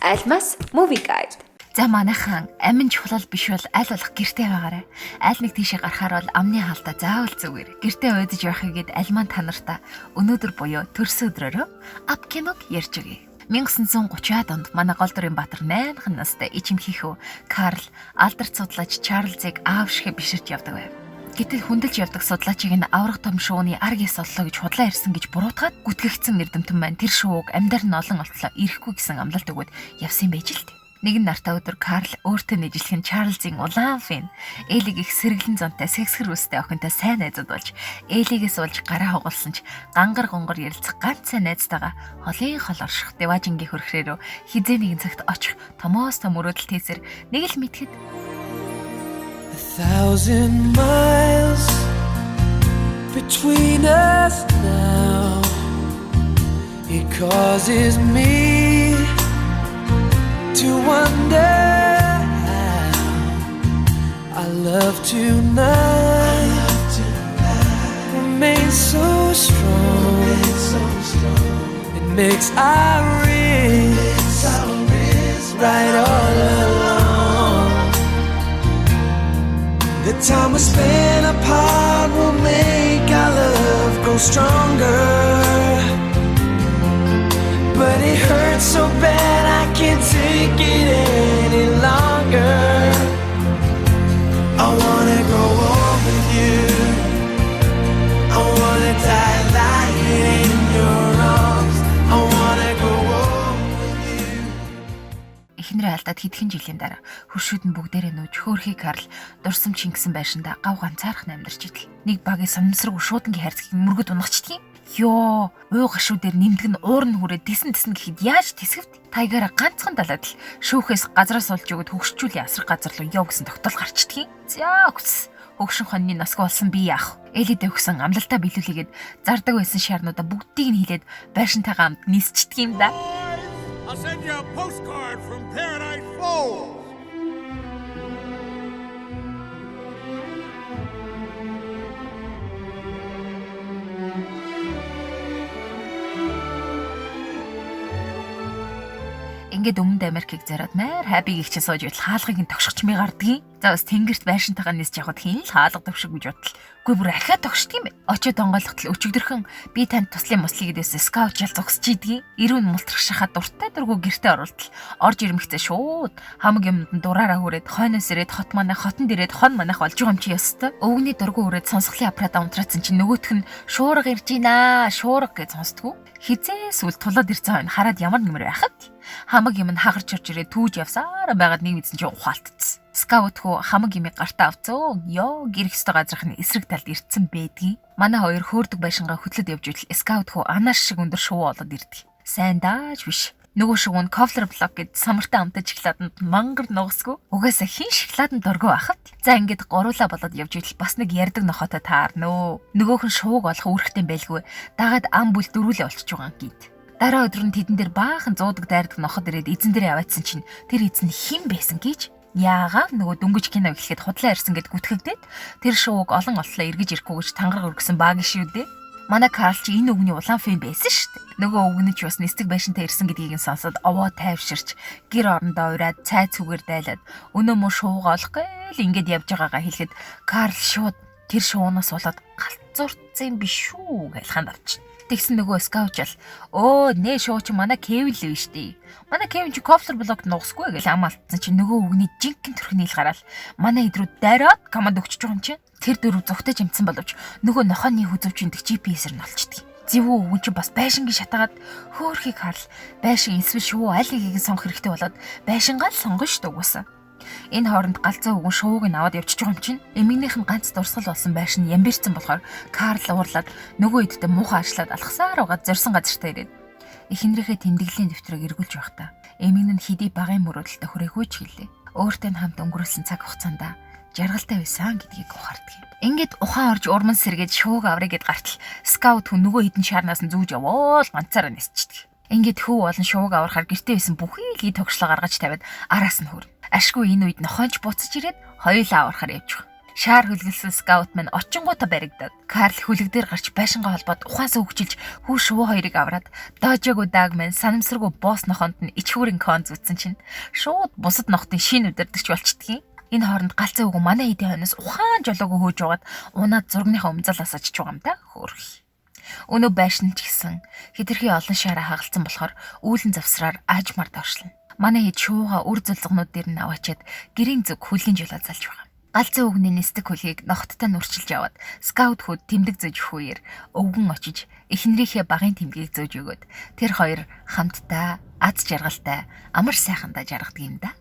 Альмас Movie Guide. За манайхан амин чухал биш бол аль болох гэртээ байгаарай. Аль нэг тийшээ гарахаар бол амны хаалтаа заавал зүгээр. Гэртээ уйдаж явахыг гээд альман та нартаа өнөөдөр буюу төрсөн өдрөөрөө ап киног ярьж өгье. 1930-аад онд манай гол дүрийн баатар 8 настай ичимхийхүү Карл алдарт судлаач Чарльзыг аавшиг биширч явдаг байв. Гэтэл хүндэлж явдаг судлаачийг нь аврах том шууны арга яс оллоо гэж худлаа ирсэн гэж буруутгаад гүтгэгдсэн эрдэмтэн маань тэр шууг амьдар нь олон олтлоо ирэхгүй гэсэн амлалт өгөөд явсан байж л дээ. Нэгэн нартай өдөр Карл өөртөө нэжлэх нь Чарльзын улаан фен Элиг их сэргэлэн зонтой сексгэр үстэй охинтой сайн найзууд болж Элигээс уулж гараа хугалсан ч гангар гонгор ярилцах ганц сайн найзтайгаа холын хол орших Деважингийн хөрхрөөрөө хизээ нэгэн цагт очих томоос том өрөөдөл тийсэр нэг л мэдхэд 1,000 miles between us now. It causes me to wonder how our love tonight remains so strong. It makes our wrists right all along. The time we spend apart will make our love grow stronger. But it hurts so bad I can't take it any longer. I wanna grow old with you. I wanna die lying in your arms. I wanna grow old with you. Эхнэрээ алдаад хэдхэн жилийн дараа хөршүүд нь бүгдээрээ нүүж хөөрхий Карл дурсамж шингэсэн байшинда гав ганцаархан амьдарч идэл. Нэг багийн санамсраг шуудангийн хайрцагт мөргөд унагчдгийг. Ёо, уу гашуу дээр нэмдэг нь уур нь хүрээ дисэн гэхэд яаж тэсгэвт? Тайгаараа ганцхан далаад л шүүхээс газраас олж өгöd хөгшчүүлийн асар газар руу яв гэсэн тогтоол гарчдгийг. За хүс. Хөгшин хоньны насгүй болсон би яах? Элидэ өгсөн амлалтаа биелүүлээгээд зардаг байсан шаарнуудаа бүгдийг нь хилээд байшинтайгаа хамт нисчдэг юм да. I'll send you a postcard from Paradise Falls. Ингээд өмнөд Америкийг зараад маар хабиг их чинь сууж байтал хаалгыг нь тогшгоч ми гардгийг. За бас тэнгэрт байшинтайгаа нисж явахад хин л хаалга төвшиг гэж бодтол. Гүй бүр ахиад тогшд юм бэ. Очоод онгойлготол өчигдөрхөн би танд туслын мөслийг дэс скаут жал зогсож идгийг. Ирүүн мултрах шахаад дуртай дургу гэртээ оруултал. Орж ирмэгцээ шууд хамаг юмд нь дураараа хүрээд хойноос ирээд хот манай хотонд ирээд хон манайх олж байгаа юм чи ёстой. Өвгний дургу үрээд сонсголын аппарат унтраацсан чинь нөгөөх нь шуурга ирж гинэ шуурга гэж сонсдгоо. Хизээ сүл тулаад ирсэн хойно хараад ямар нэмэр байхад хамаг юм нь хагарч орж ирээд түүж явсаар байгаад нэг мэдсэн чинь ухаалтцсан. Скаут хөө хамаг юмыг гартаа авцөө. Ёо гэрх өстө газрах нь эсрэг талд ирцэн байдгийг. Манай хоёр хөөрдөг байшингаа хөтлөд явж итэл скаут хөө анаш шиг өндөр шувуу олоод ирдэг. Сайн дааж биш. Нөгөө шувуу нь кофлер блок гэд самартай амтаж шоколаданд мангар нугасгүй. Угаасаа хин шоколаданд дургу ахад. За ингээд гуруулаа болоод явж итэл бас нэг ярддаг нохотой таарнөө. Нөгөөх нь шувууг олох үүрэгтэй байлгүй. Дагаад ам бүл дөрүүлээ олчиж байгаа гид. Дараа өдөр нь тэдэн дээр баахан зуудаг дайрдаг ноход ирээд эзэн дээр аваадсан чинь тэр эзэн хэн байсан гэж яагаад нөгөө дөнгөж кино эхлэхэд худлаа ирсэн гэд гүтгэгдээд тэр шууг олон олтлоо эргэж ирэхгүй гэж тангараг өргөсөн баг шүү дээ. Манай Карл чи энэ үгний улаан фэн байсан шүү дээ. Нөгөө үгний ч бас нисдэг байшинтай ирсэн гэдгийг нь сонсоод овоо тайвширч гэр орондоо ураад цай цүгээр дайлаад өнөө мө шуугаа олох гээл ингээд явж байгаагаа хэлэхэд Карл шууд тэр шуунаас болоод галзуурцсан биш шүү гэж ханд авчих. Тэгсэн нөгөө скаучл нээ шуу чи манай Кевин л биш дээ. Манай Кевин чи кофлер блокт нугасгүй гэж ам алдсан чи нөгөө үгний жинхэнэ төрхний ил гараал манай идрүүд дайраад команд өгч байгаа юм чи. Тэр дөрөв зүгтэж имцэн боловч нөгөө нохооны хүзөвчөнд GPS-ээр нь олчдөг. Зэвүү өвгөн чи бас байшингийн шатаагаад хөөхий Карл байшин эсвэл шувуу аль нэгийг сонгох хэрэгтэй болоод байшингаа л сонгоно шүү дээ угаасаа. Энэ хооронд галзуу өвгөн шууг нь аваад явчихж байгаа юм чинь. Эмгэнийх нь ганц дурсгал болсон байшин ямбирцэн болохоор Карл уурлаад нөгөө идтэй муухай арчлаад алхасаар байгаа зорьсон газартаа ирээд эхнэрийнхээ тэмдэглэлийн дэвтрийг эргүүлж байхдаа эмгэн нь хэдий багын мөрөөдөлтөд хүрээгүй ч гэлээ. Өөртөө хамт өнгөрүүлсэн цаг хугацаанд жаргалтай байсан гэдгийг ухаардаг. Ингээд ухаан орж урман сэргээд шууг аврыг гэд гартал скаут хүн нөгөө хідэн шаарнаас нь зүүж яваал ганцаараа нисчдэг. Ингээд хүү болон шууг аврахаар гэртээ байсан бүхий лий тогшлоо гаргаж тавиад араас нь хөр. Ашгүй энэ үед нохоонч буцаж ирээд хоёулаа аврахаар явж байгаа. Шаар хөлгөлсөн скаут мань очингуудаа баригдаад Карл хөлөг дээр гарч байшингаа холбоод ухаасаа хөгжилж хүү шувуу хоёрыг авраад доожоогүй дааг мань санамсаргүй босс нохонд нь ичхүүрийн кон зүтсэн чинь шууд бусад нохтын шин өдөрдөгч болчдгийн. Энэ хооронд галзуу үгүй манай хэдийн хойноос ухаан жолоогүй хөөж угаад унаад зургийнхаа өмзөл асааж байгаа юм да. Хөөрхий. Өнөө байшин ч гэсэн хэтэрхий олон шаараа хагалцсан болохоор үүлэн завсраар аажмаар доршлно. Манай хэд шууга үр зулгнууд дээр нь аваачаад гэрийн зүг хөлийн жолоо залж байгаа. Галзуу үгний нисдэг хөлийг нохттой нурчилж аваад скаут хүүд тэмдэг зөөж үхүүер өвгөн очиж эхнэрийнхээ багын тэмдгийг зөөж өгөөд тэр хоёр хамтдаа аз жаргалтай амар сайхандаа жаргадаг юм да.